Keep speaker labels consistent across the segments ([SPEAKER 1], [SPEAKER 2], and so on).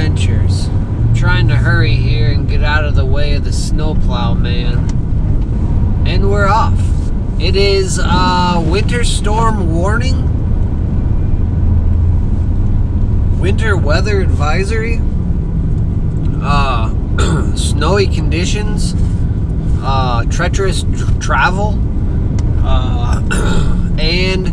[SPEAKER 1] adventures. I'm trying to hurry here and get out of the way of the snowplow man. And we're off. It is winter storm warning. Winter weather advisory. Snowy conditions. Treacherous travel. And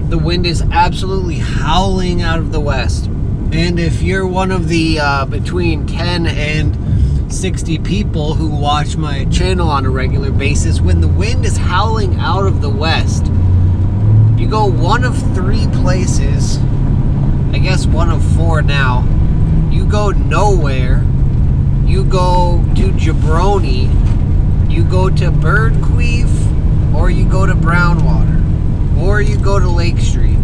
[SPEAKER 1] the wind is absolutely howling out of the west. And if you're one of the between 10 and 60 people who watch my channel on a regular basis, when the wind is howling out of the west, you go one of three places. I guess one of four now. You go nowhere. You go to Jabroni. You go to Birdqueef, or you go to Brownwater, or you go to Lake Street.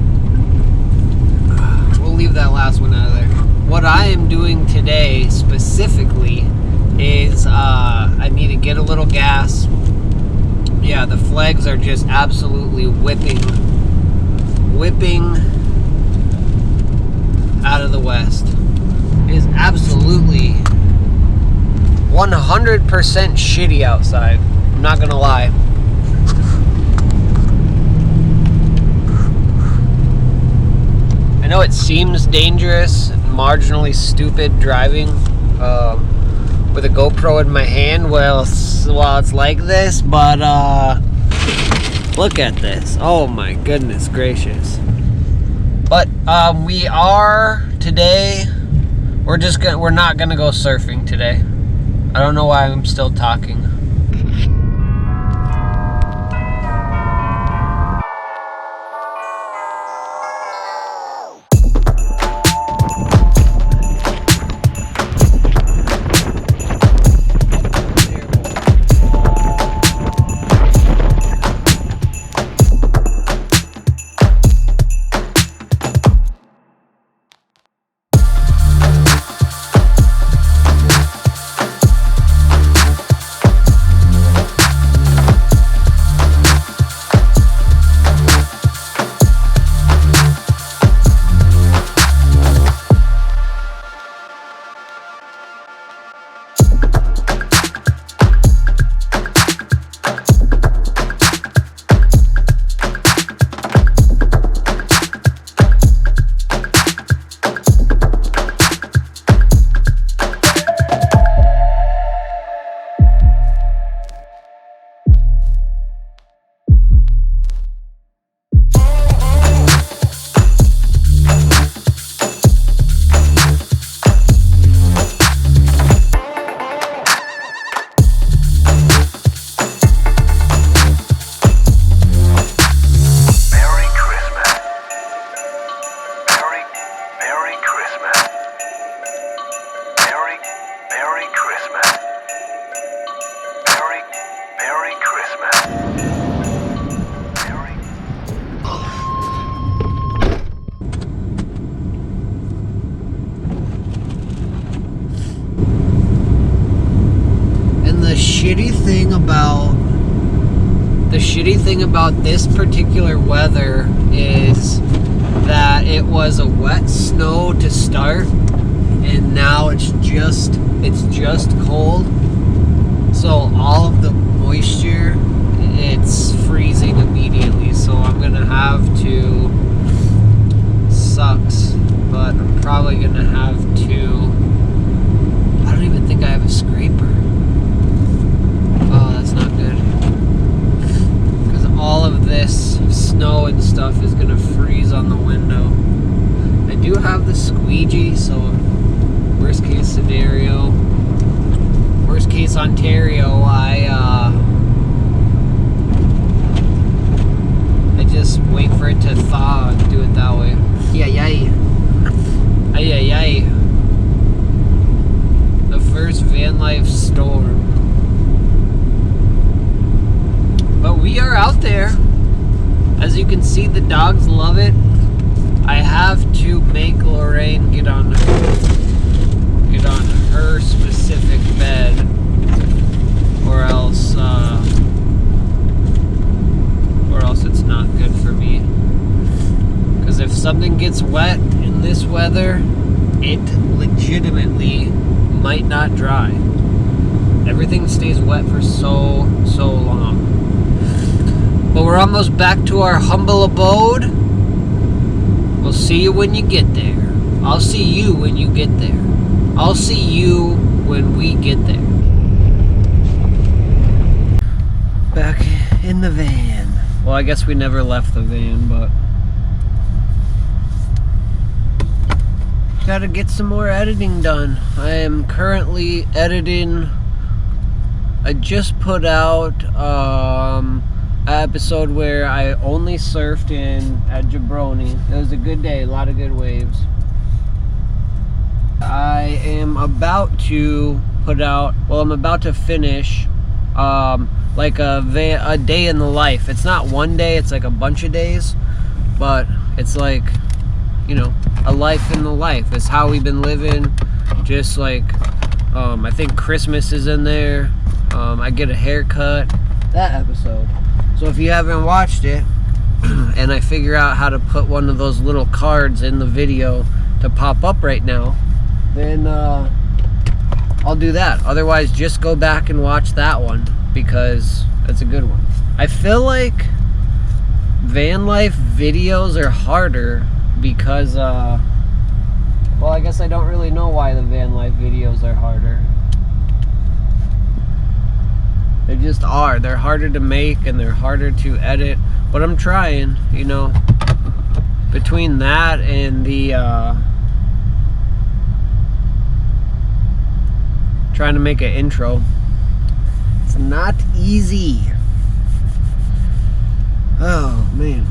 [SPEAKER 1] We'll leave that last one out of there. What I am doing today specifically is I need to get a little gas. Yeah, the flags are just absolutely whipping out of the west. It is absolutely 100% shitty outside. I'm not gonna lie. I know it seems dangerous and marginally stupid driving with a GoPro in my hand while it's like this, but look at this. Oh my goodness gracious. But we are today, we're not gonna go surfing today. I don't know why I'm still talking. The shitty thing about this particular weather is that it was a wet snow to start, and now it's just cold. So all of the moisture, it's freezing immediately. So I'm gonna have to, sucks, but I'm probably gonna have to, I don't even think I have a scraper. Oh, that's not good. Because all of this snow and stuff is gonna freeze on the window. I do have the squeegee, so worst case scenario, worst case Ontario, I just wait for it to thaw and do it that way. Ay. The first VANLIFE storm. But we are out there. As you can see, the dogs love it. I have to make Lorraine get on her specific bed, or else it's not good for me. Because if something gets wet in this weather, it legitimately might not dry. Everything stays wet for so long. But we're almost back to our humble abode. We'll see you when you get there. I'll see you when you get there. I'll see you when we get there. Back in the van. Well, I guess we never left the van, but gotta get some more editing done. I am currently editing. I just put out an episode where I only surfed at Jabroni. It was a good day, a lot of good waves. I am about to put out, well, I'm about to finish like a day in the life. It's not one day, it's like a bunch of days, but it's like, you know, a life in the life. It's how we've been living. Just like I think Christmas is in there. I get a haircut, that episode. So if you haven't watched it and I figure out how to put one of those little cards in the video to pop up right now, then I'll do that. Otherwise, just go back and watch that one because it's a good one. I feel like van life videos are harder because well, I guess I don't really know why the van life videos are harder. They just are. They're harder to make and they're harder to edit, but I'm trying, you know. Between that and the trying to make an intro, it's not easy. Oh man,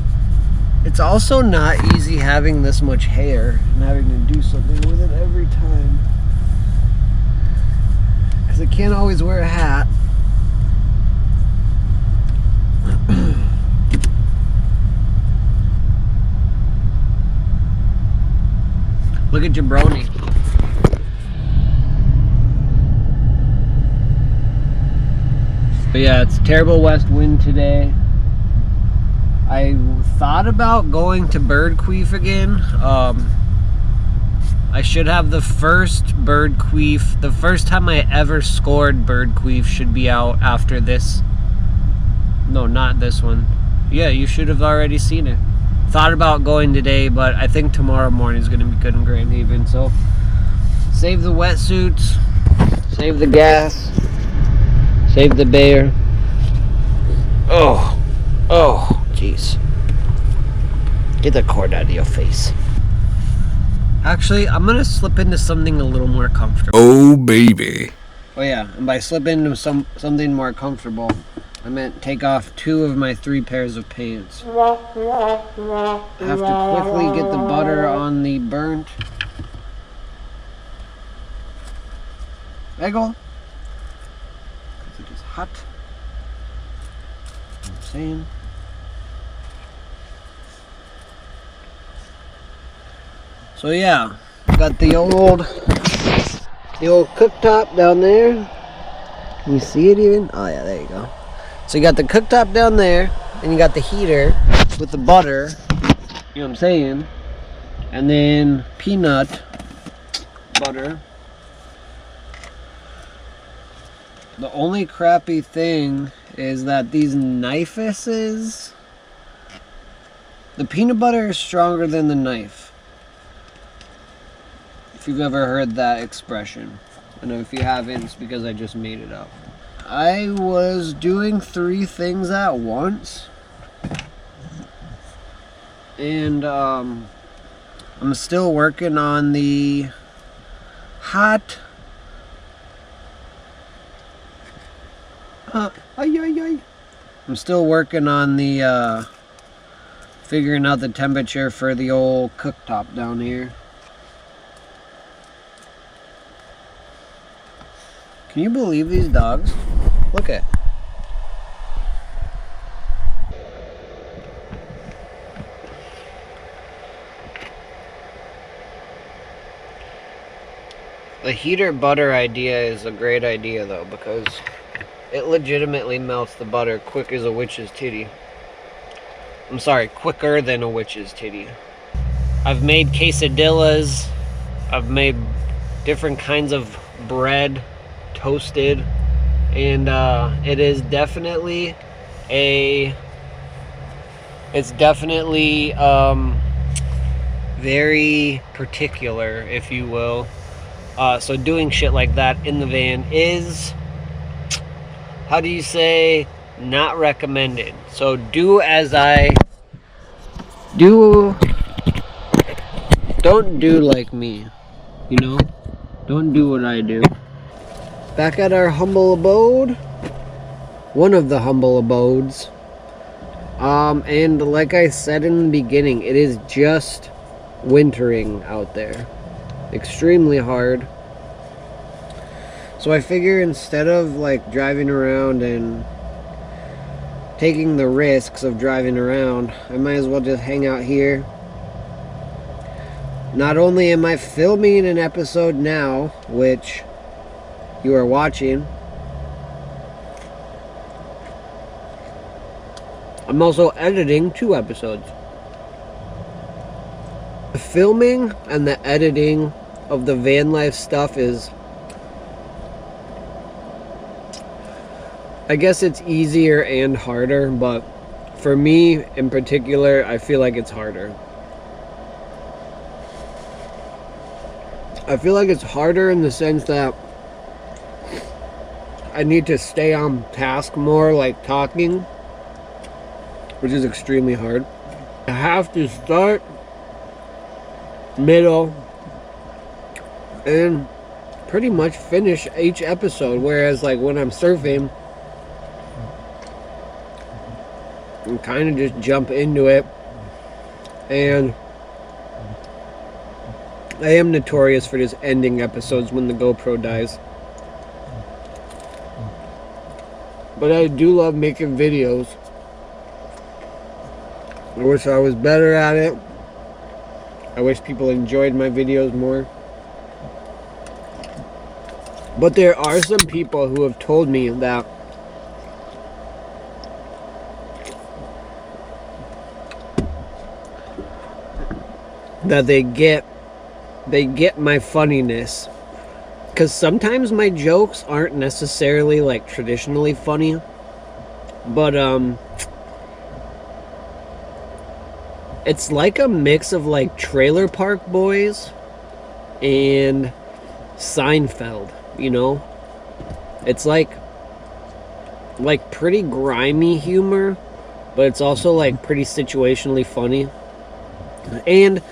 [SPEAKER 1] it's also not easy having this much hair and having to do something with it every time, because I can't always wear a hat. Look at Jabroni. But yeah, it's terrible west wind today. I thought about going to bird queef again. I should have the first bird queef. The first time I ever scored bird queef should be out after this. No, not this one. Yeah, you should have already seen it. Thought about going today, but I think tomorrow morning is going to be good in Grand Haven. So, save the wetsuits, save the gas, save the bear. Oh, jeez. Get the cord out of your face. Actually, I'm going to slip into something a little more comfortable.
[SPEAKER 2] Oh, baby.
[SPEAKER 1] Oh yeah, and by slip into something more comfortable, I meant take off 2 of my 3 pairs of pants. I have to quickly get the butter on the burnt bagel, because it is hot. You know what I'm saying? So yeah, got the old cooktop down there. Can you see it even? Oh yeah, there you go. So you got the cooktop down there, and you got the heater with the butter, you know what I'm saying? And then peanut butter. The only crappy thing is that these knifices, the peanut butter is stronger than the knife. If you've ever heard that expression. And if you haven't, it's because I just made it up. I was doing 3 things at once, and I'm still working on the hot I'm still working on the figuring out the temperature for the old cooktop down here. Can you believe these dogs? Look at. The heater butter idea is a great idea though, because it legitimately melts the butter quick as a witch's titty. I'm sorry, quicker than a witch's titty. I've made quesadillas I've made different kinds of bread, toasted, and it is definitely very particular, if you will. So doing shit like that in the van is, how do you say, not recommended. So do as I do. Don't do like me, you know? Don't do what I do. Back at our humble abode. One of the humble abodes. And like I said in the beginning, it is just wintering out there. Extremely hard. So I figure instead of like driving around and taking the risks of driving around, I might as well just hang out here. Not only am I filming an episode now, which you are watching, I'm also editing 2 episodes. The filming and the editing of the van life stuff is, I guess it's easier and harder, but for me in particular, I feel like it's harder. I feel like it's harder in the sense that I need to stay on task more, like talking, which is extremely hard. I have to start, middle, and pretty much finish each episode, whereas like when I'm surfing, I kind of just jump into it. And I am notorious for just ending episodes when the GoPro dies. But I do love making videos. I wish I was better at it. I wish people enjoyed my videos more. But there are some people who have told me that they get my funniness, because sometimes my jokes aren't necessarily like traditionally funny, but it's like a mix of like Trailer Park Boys and Seinfeld, you know? It's like pretty grimy humor, but it's also like pretty situationally funny. And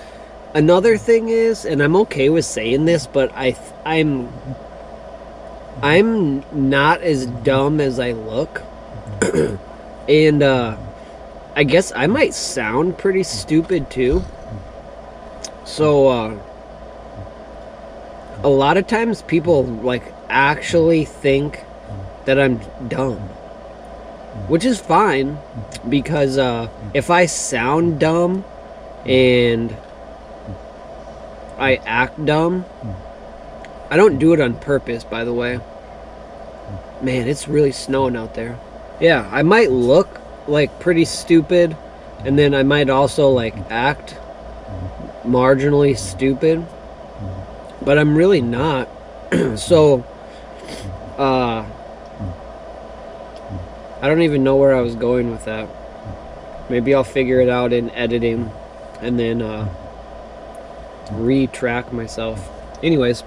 [SPEAKER 1] another thing is, and I'm okay with saying this, but I'm not as dumb as I look. And I guess I might sound pretty stupid too. So a lot of times people like actually think that I'm dumb, which is fine, because if I sound dumb and I act dumb, I don't do it on purpose, by the way. Man, it's really snowing out there. Yeah, I might look like pretty stupid, and then I might also like act marginally stupid, but I'm really not. So I don't even know where I was going with that. Maybe I'll figure it out in editing and then retrack myself. Anyways,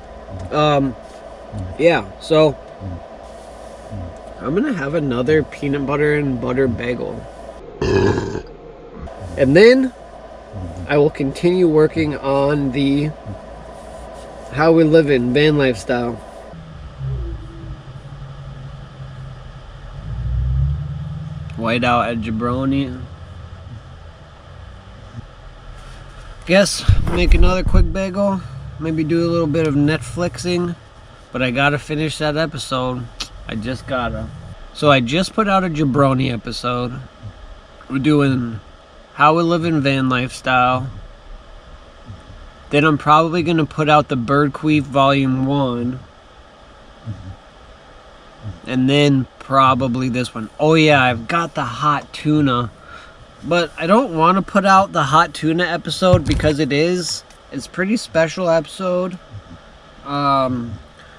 [SPEAKER 1] yeah, so I'm gonna have another peanut butter and butter bagel, and then I will continue working on the how we live in van lifestyle. White out at jabroni. Guess make another quick bagel, maybe do a little bit of Netflixing, but I gotta finish that episode. I just gotta. So I just put out a jabroni episode. We're doing how we live in van lifestyle. Then I'm probably gonna put out the Bird Queef Volume 1. And then probably this one. Oh yeah, I've got the hot tuna. But I don't want to put out the hot tuna episode because it is It's a pretty special episode.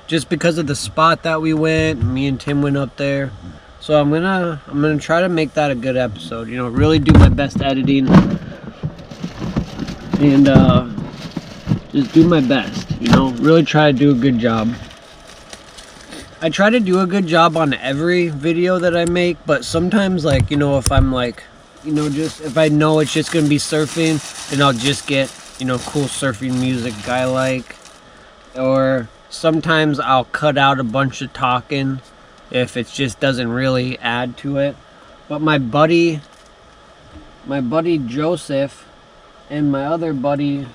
[SPEAKER 1] Just because of the spot that we went, me and Tim went up there. So I'm gonna try to make that a good episode. You know, really do my best editing and just do my best. You know, really try to do a good job. I try to do a good job on every video that I make, but sometimes, like, you know, if I'm like, you know, just if I know it's just gonna be surfing, then I'll just get, you know, cool surfing music I like. Or sometimes I'll cut out a bunch of talking if it just doesn't really add to it. But my buddy Joseph and my other buddy,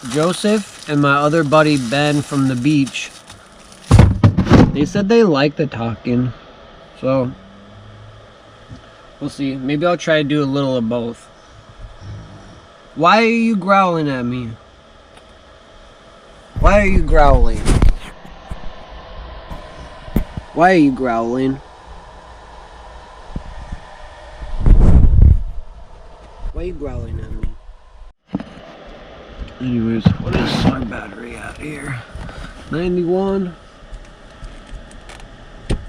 [SPEAKER 1] Joseph and my other buddy Ben from the beach, they said they like the talking. So we'll see. Maybe I'll try to do a little of both. Why are you growling at me? Why are you growling? Why are you growling? Why are you growling at me? Anyways, what is my battery at here? 91.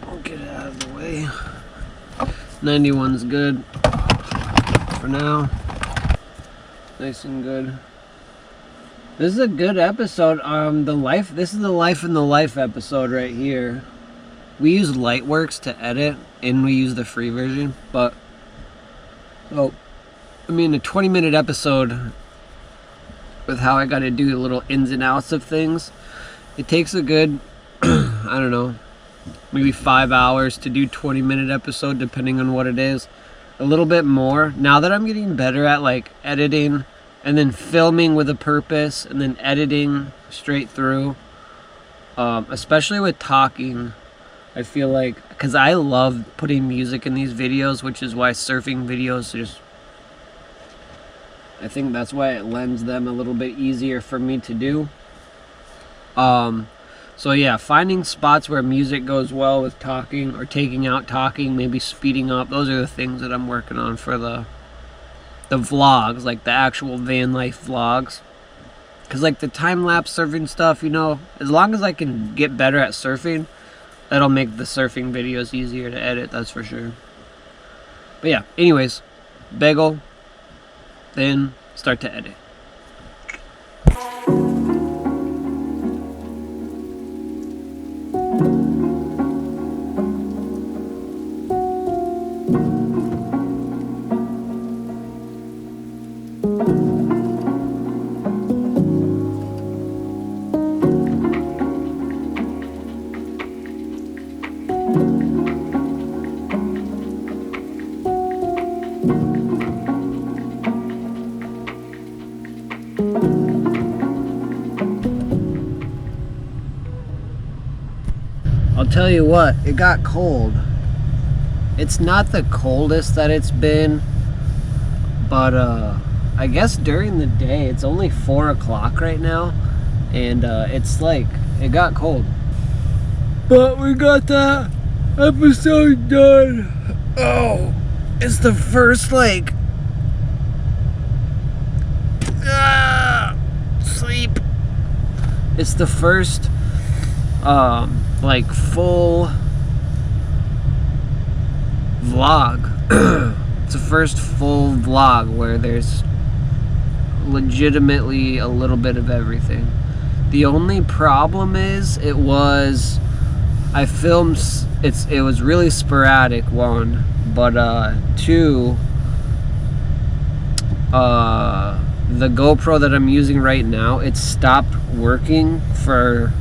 [SPEAKER 1] I'll get it out of the way. 91's good for now. Nice and good. This is a good episode. This is the Life in the Life episode right here. We use Lightworks to edit, and we use the free version. But, oh, I mean, a 20-minute episode with how I got to do the little ins and outs of things. It takes a good, I don't know, maybe 5 hours to do 20-minute episode, depending on what it is. A little bit more. Now that I'm getting better at like editing and then filming with a purpose and then editing straight through, especially with talking, I feel like, because I love putting music in these videos, which is why surfing videos just, I think that's why it lends them a little bit easier for me to do. So yeah, finding spots where music goes well with talking, or taking out talking, maybe speeding up. Those are the things that I'm working on for the vlogs, like the actual van life vlogs. Because like the time-lapse surfing stuff, you know, as long as I can get better at surfing, that'll make the surfing videos easier to edit, that's for sure. But yeah, anyways, bagel, then start to edit. I'll tell you what, it got cold. It's not the coldest that it's been, but I guess during the day, it's only 4 o'clock right now, and it's like, it got cold. But we got that episode done. Oh, it's the first, like, sleep. It's the first, like, full vlog. It's the first full vlog where there's legitimately a little bit of everything. The only problem is it was really sporadic, one, but two, the GoPro that I'm using right now, it stopped working for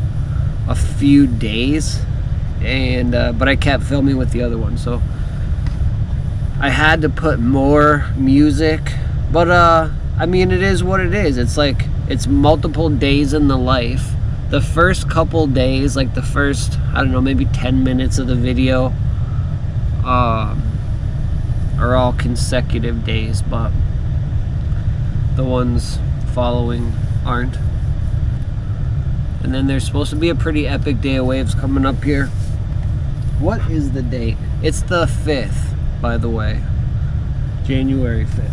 [SPEAKER 1] a few days, and but I kept filming with the other one, so I had to put more music. But I mean, it is what it is. It's like, it's multiple days in the life. The first couple days, like the first, I don't know, maybe 10 minutes of the video are all consecutive days, but the ones following aren't. And then there's supposed to be a pretty epic day of waves coming up here. What is the date? It's the 5th, by the way. January 5th.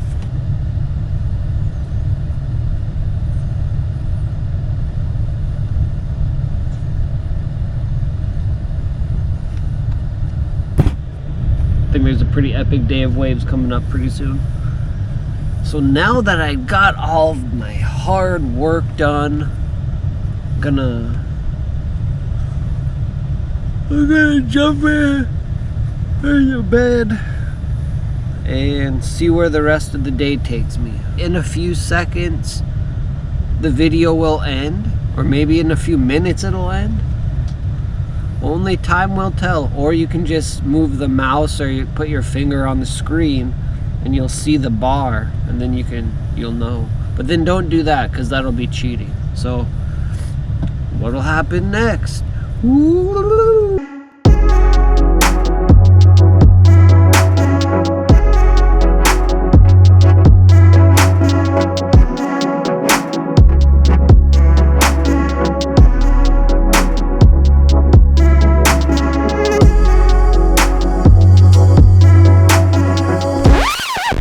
[SPEAKER 1] there's a pretty epic day of waves coming up pretty soon. So now that I got all of my hard work done, I'm gonna jump in bed and see where the rest of the day takes me. In a few seconds, the video will end, or maybe in a few minutes it'll end. Only time will tell. Or you can just move the mouse, or you put your finger on the screen and you'll see the bar, and then you'll know. But then don't do that, because that'll be cheating. So what'll happen next? Ooh.